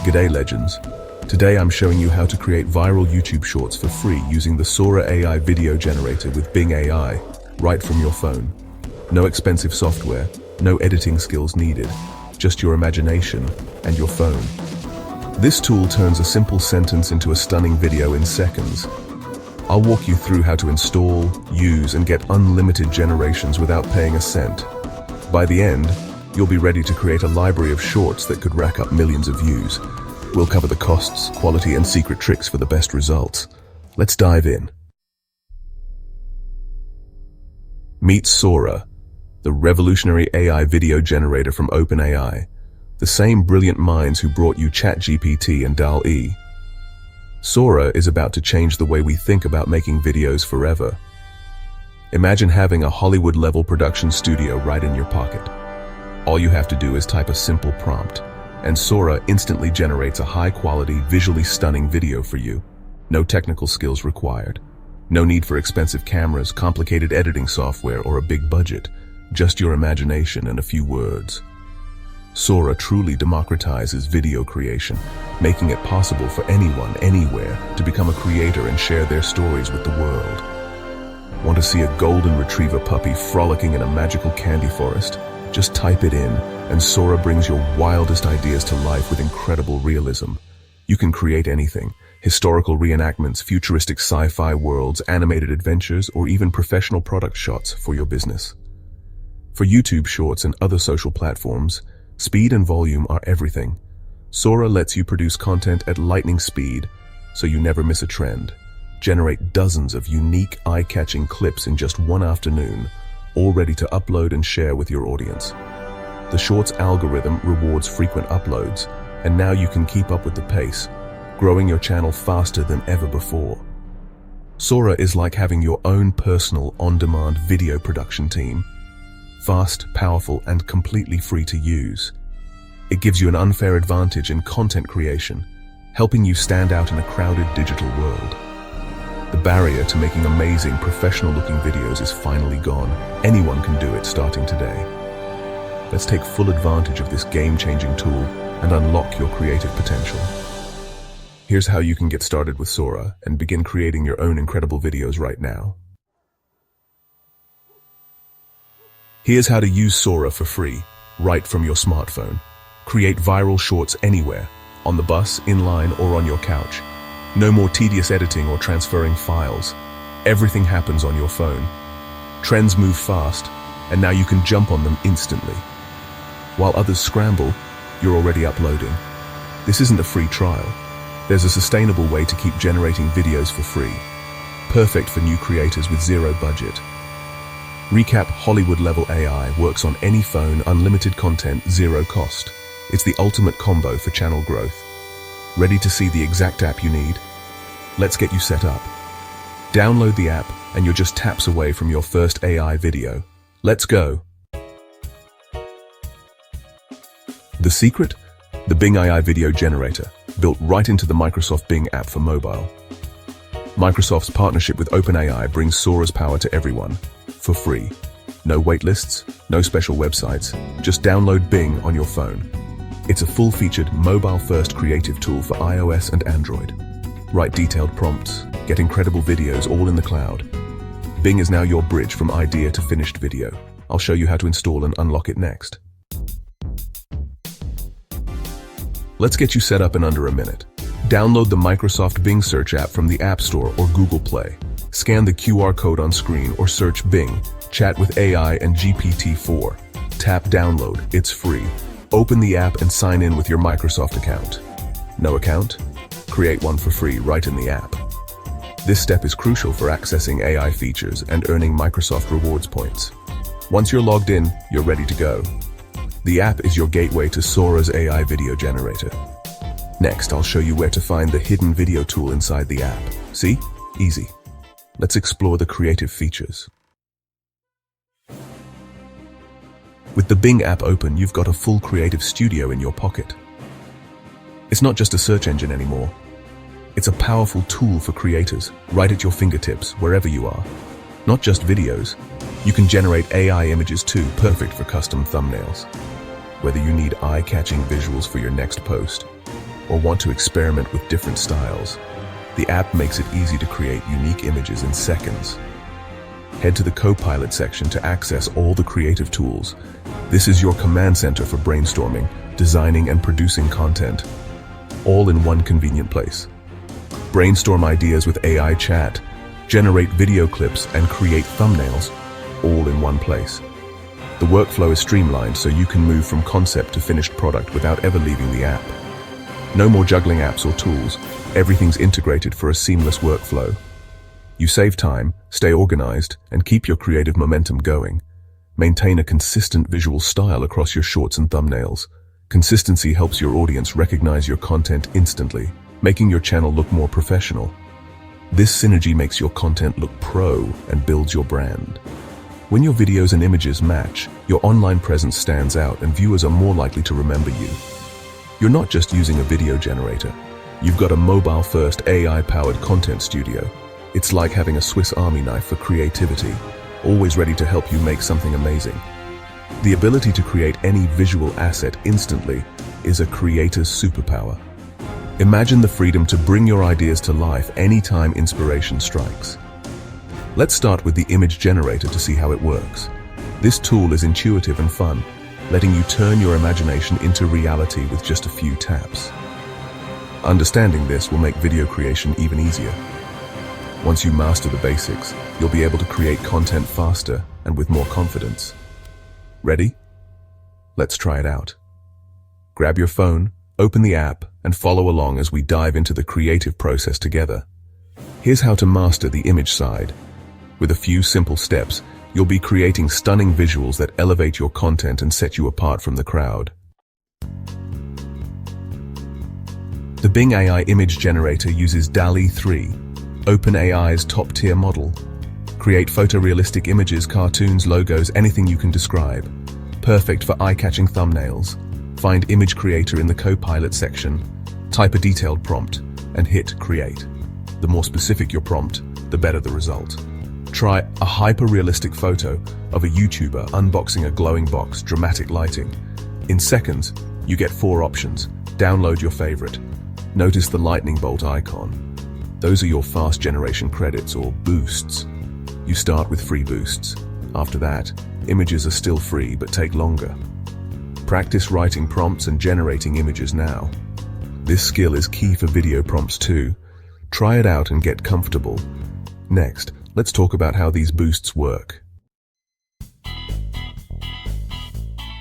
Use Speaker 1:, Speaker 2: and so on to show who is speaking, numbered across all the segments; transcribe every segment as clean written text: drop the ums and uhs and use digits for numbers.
Speaker 1: G'day legends. Today I'm showing you how to create viral YouTube shorts for free using the Sora AI Video Generator with Bing AI, right from your phone. No expensive software, no editing skills needed, just your imagination and your phone. This tool turns a simple sentence into a stunning video in seconds. I'll walk you through how to install, use, and get unlimited generations without paying a cent. By the end, you'll be ready to create a library of shorts that could rack up millions of views. We'll cover the costs, quality, and secret tricks for the best results. Let's dive in. Meet Sora, the revolutionary AI video generator from OpenAI, the same brilliant minds who brought you ChatGPT and DALL-E. Sora is about to change the way we think about making videos forever. Imagine having a Hollywood-level production studio right in your pocket. All you have to do is type a simple prompt, and Sora instantly generates a high-quality, visually stunning video for you. No technical skills required. No need for expensive cameras, complicated editing software, or a big budget. Just your imagination and a few words. Sora truly democratizes video creation, making it possible for anyone, anywhere, to become a creator and share their stories with the world. Want to see a golden retriever puppy frolicking in a magical candy forest? Just type it in, and Sora brings your wildest ideas to life with incredible realism. You can create anything: historical reenactments, futuristic sci-fi worlds, animated adventures, or even professional product shots for your business. For YouTube Shorts and other social platforms, speed and volume are everything. Sora lets you produce content at lightning speed, so you never miss a trend. Generate dozens of unique, eye-catching clips in just one afternoon, all ready to upload and share with your audience. The Shorts algorithm rewards frequent uploads, and now you can keep up with the pace, growing your channel faster than ever before. Sora is like having your own personal, on-demand video production team. Fast, powerful, and completely free to use. It gives you an unfair advantage in content creation, helping you stand out in a crowded digital world. The barrier to making amazing, professional-looking videos is finally gone. Anyone can do it starting today. Let's take full advantage of this game-changing tool and unlock your creative potential. Here's how you can get started with Sora and begin creating your own incredible videos right now. Here's how to use Sora for free, right from your smartphone. Create viral shorts anywhere, on the bus, in line, or on your couch. No more tedious editing or transferring files. Everything happens on your phone. Trends move fast, and now you can jump on them instantly. While others scramble, you're already uploading. This isn't a free trial. There's a sustainable way to keep generating videos for free. Perfect for new creators with zero budget. Recap Hollywood-level AI works on any phone, unlimited content, zero cost. It's the ultimate combo for channel growth. Ready to see the exact app you need? Let's get you set up. Download the app, and you're just taps away from your first AI video. Let's go. The secret? The Bing AI Video Generator, built right into the Microsoft Bing app for mobile. Microsoft's partnership with OpenAI brings Sora's power to everyone, for free. No waitlists, no special websites, just download Bing on your phone. It's a full-featured, mobile-first creative tool for iOS and Android. Write detailed prompts, get incredible videos all in the cloud. Bing is now your bridge from idea to finished video. I'll show you how to install and unlock it next. Let's get you set up in under a minute. Download the Microsoft Bing search app from the App Store or Google Play. Scan the QR code on screen or search Bing, chat with AI and GPT-4. Tap download, it's free. Open the app and sign in with your Microsoft account. No account? Create one for free right in the app. This step is crucial for accessing AI features and earning Microsoft rewards points. Once you're logged in, you're ready to go. The app is your gateway to Sora's AI Video Generator. Next, I'll show you where to find the hidden video tool inside the app. See? Easy. Let's explore the creative features. With the Bing app open, you've got a full creative studio in your pocket. It's not just a search engine anymore. It's a powerful tool for creators, right at your fingertips, wherever you are. Not just videos. You can generate AI images too, perfect for custom thumbnails. Whether you need eye-catching visuals for your next post or want to experiment with different styles, the app makes it easy to create unique images in seconds. Head to the Copilot section to access all the creative tools. This is your command center for brainstorming, designing, and producing content, all in one convenient place. Brainstorm ideas with AI chat, generate video clips, and create thumbnails, all in one place. The workflow is streamlined so you can move from concept to finished product without ever leaving the app. No more juggling apps or tools. Everything's integrated for a seamless workflow. You save time, stay organized, and keep your creative momentum going. Maintain a consistent visual style across your shorts and thumbnails. Consistency helps your audience recognize your content instantly, making your channel look more professional. This synergy makes your content look pro and builds your brand. When your videos and images match, your online presence stands out and viewers are more likely to remember you. You're not just using a video generator. You've got a mobile-first AI-powered content studio. It's like having a Swiss Army knife for creativity, always ready to help you make something amazing. The ability to create any visual asset instantly is a creator's superpower. Imagine the freedom to bring your ideas to life anytime inspiration strikes. Let's start with the image generator to see how it works. This tool is intuitive and fun, letting you turn your imagination into reality with just a few taps. Understanding this will make video creation even easier. Once you master the basics, you'll be able to create content faster and with more confidence. Ready? Let's try it out. Grab your phone, open the app, and follow along as we dive into the creative process together. Here's how to master the image side. With a few simple steps, you'll be creating stunning visuals that elevate your content and set you apart from the crowd. The Bing AI image generator uses DALL-E 3, OpenAI's top-tier model. Create photorealistic images, cartoons, logos, anything you can describe. Perfect for eye-catching thumbnails. Find Image Creator in the Copilot section. Type a detailed prompt and hit Create. The more specific your prompt, the better the result. Try a hyper-realistic photo of a YouTuber unboxing a glowing box, dramatic lighting. In seconds, you get 4 options. Download your favorite. Notice the lightning bolt icon. Those are your fast generation credits or boosts. You start with free boosts. After that, images are still free but take longer. Practice writing prompts and generating images now. This skill is key for video prompts too. Try it out and get comfortable. Next, let's talk about how these boosts work.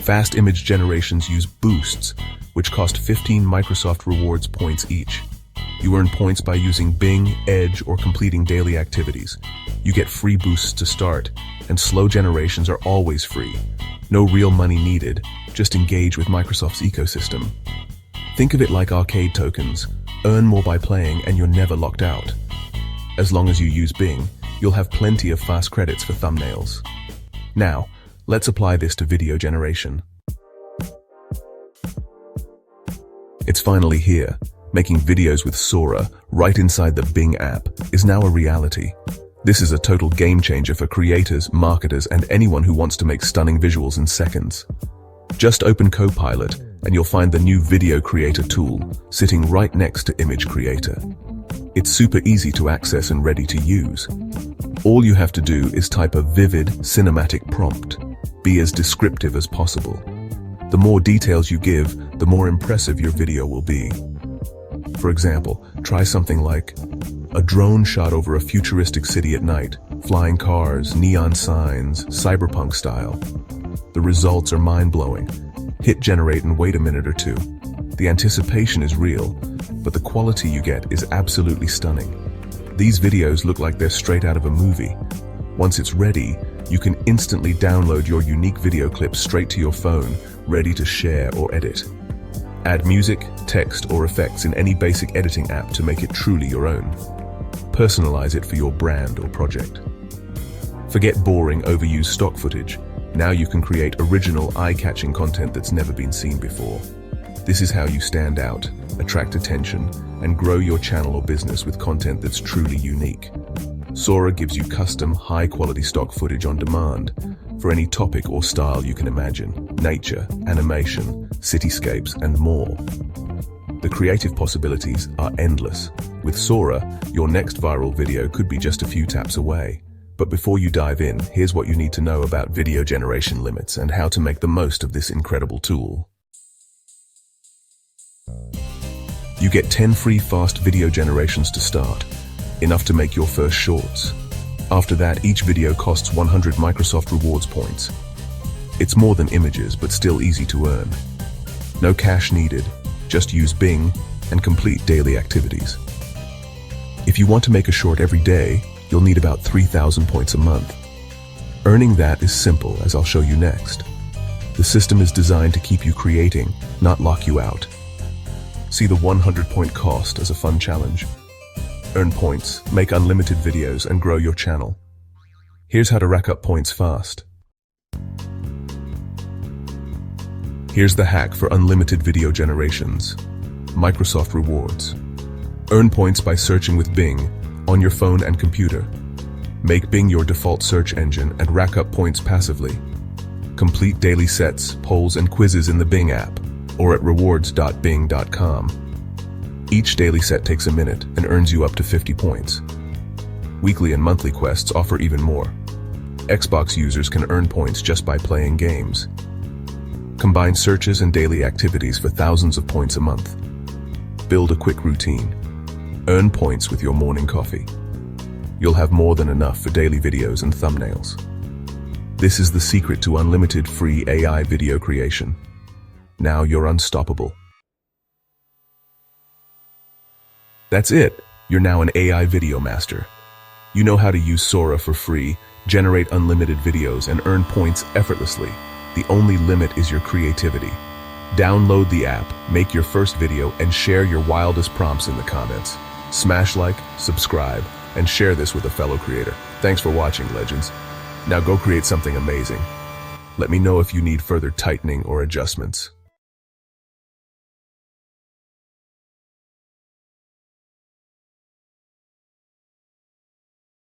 Speaker 1: Fast image generations use boosts, which cost 15 Microsoft Rewards points each. You earn points by using Bing, Edge, or completing daily activities. You get free boosts to start, and slow generations are always free. No real money needed, just engage with Microsoft's ecosystem. Think of it like arcade tokens. Earn more by playing and you're never locked out. As long as you use Bing, you'll have plenty of fast credits for thumbnails. Now, let's apply this to video generation. It's finally here. Making videos with Sora right inside the Bing app is now a reality. This is a total game changer for creators, marketers, and anyone who wants to make stunning visuals in seconds. Just open Copilot and you'll find the new Video Creator tool sitting right next to Image Creator. It's super easy to access and ready to use. All you have to do is type a vivid, cinematic prompt. Be as descriptive as possible. The more details you give, the more impressive your video will be. For example, try something like a drone shot over a futuristic city at night, flying cars, neon signs, cyberpunk style. The results are mind-blowing. Hit generate and wait a minute or two. The anticipation is real, but the quality you get is absolutely stunning. These videos look like they're straight out of a movie. Once it's ready, you can instantly download your unique video clips straight to your phone, ready to share or edit. Add music, text, or effects in any basic editing app to make it truly your own. Personalize it for your brand or project. Forget boring, overused stock footage. Now you can create original, eye-catching content that's never been seen before. This is how you stand out, attract attention, and grow your channel or business with content that's truly unique. Sora gives you custom, high-quality stock footage on demand for any topic or style you can imagine: nature, animation, cityscapes, and more. The creative possibilities are endless. With Sora, your next viral video could be just a few taps away. But before you dive in, here's what you need to know about video generation limits and how to make the most of this incredible tool. You get 10 free fast video generations to start, enough to make your first shorts. After that, each video costs 100 Microsoft Rewards points. It's more than images, but still easy to earn. No cash needed, just use Bing and complete daily activities. If you want to make a short every day, you'll need about 3,000 points a month. Earning that is simple, as I'll show you next. The system is designed to keep you creating, not lock you out. See the 100-point cost as a fun challenge. Earn points, make unlimited videos, and grow your channel. Here's how to rack up points fast. Here's the hack for unlimited video generations. Microsoft Rewards. Earn points by searching with Bing on your phone and computer. Make Bing your default search engine and rack up points passively. Complete daily sets, polls, and quizzes in the Bing app or at rewards.bing.com. Each daily set takes a minute and earns you up to 50 points. Weekly and monthly quests offer even more. Xbox users can earn points just by playing games. Combine searches and daily activities for thousands of points a month. Build a quick routine. Earn points with your morning coffee. You'll have more than enough for daily videos and thumbnails. This is the secret to unlimited free AI video creation. Now you're unstoppable. That's it. You're now an AI video master. You know how to use Sora for free, generate unlimited videos, and earn points effortlessly. The only limit is your creativity. Download the app, make your first video, and share your wildest prompts in the comments. Smash like, subscribe, and share this with a fellow creator. Thanks for watching, legends. Now go create something amazing. Let me know if you need further tightening or adjustments.